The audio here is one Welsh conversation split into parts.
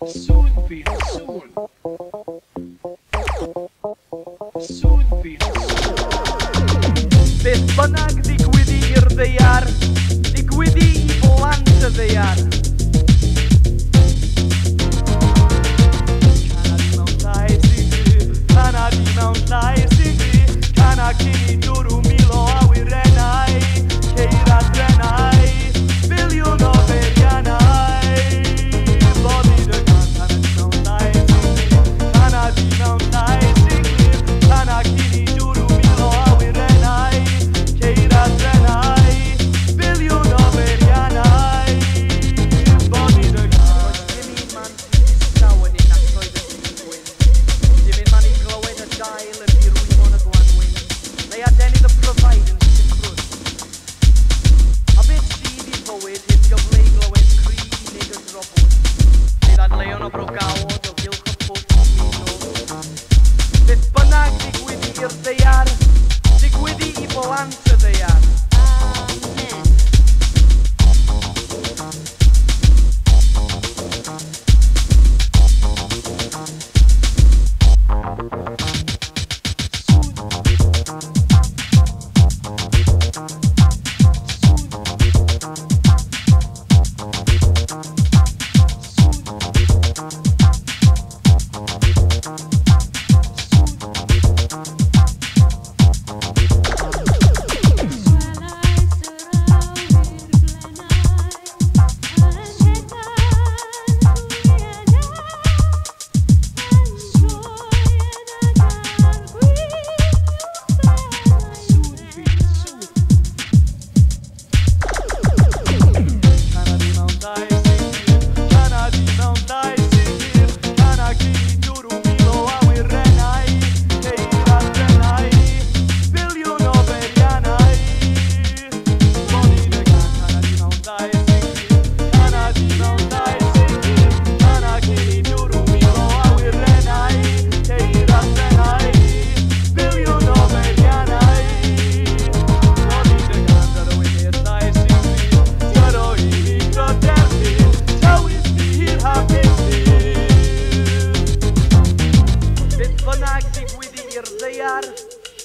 Soon be soon. Soon be soon. Beth bynnag ddigwyddi i'r ddeiar, ddigwyddi I blant y ddeiar. Cana di mewn llai sigri, cana cyn I dwrw milo a wirennau, ceir adrennau, biliwn o beiriannau. Bodi dy gan, cana di mewn llai sigri, cana di mewn llai sigri, cana cyn I dwrw milo a wirennau, ceir adrennau, biliwn o beiriannau. Bodi dy gan, dim un man sy'n distawn I nacoedd y digwyn. Dim un man I glywed y dail yn dirwymon y gwanwyn. Neu adenydd y pryfaid yn sifrwd. A beth sydd I fywyd heb gyfle I glywed cri nid y drobwyd. Neu ddadleuon o brogawod o gylch y pwll o mino. Beth bynnag digwyddi i'r ddeiar, digwyddi I blant y ddeiar.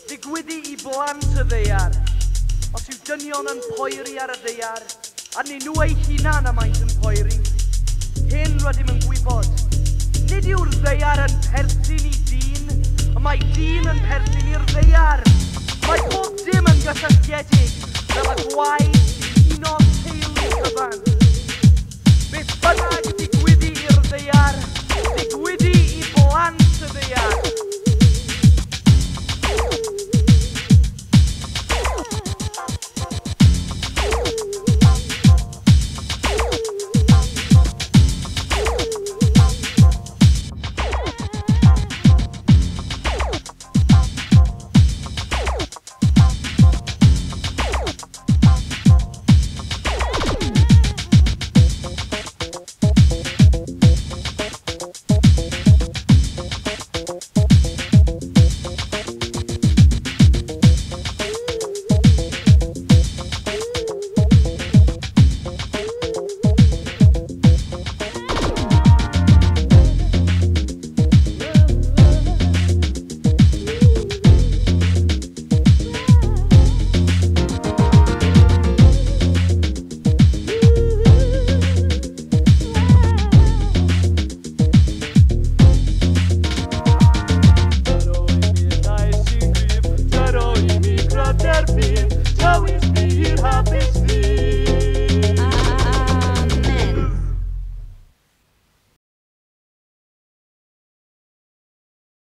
Digwyddi I blant y ddeiar. Os yw dynion yn poeri ar y ddeiar, a ni nhw eu hunan am maint yn poeri, hyn rydym yn gwybod. Nid yw'r ddeiar yn perthyn I dyn, ond mae dyn yn perthyn i'r ddeiar. Mae pob dim yn gysylltiedig, fel y gwaith un o'r teulu cyfan. Beth bynnag digwyddi i'r ddeiar, digwyddi I blant y ddeiar. Tawis bir hapis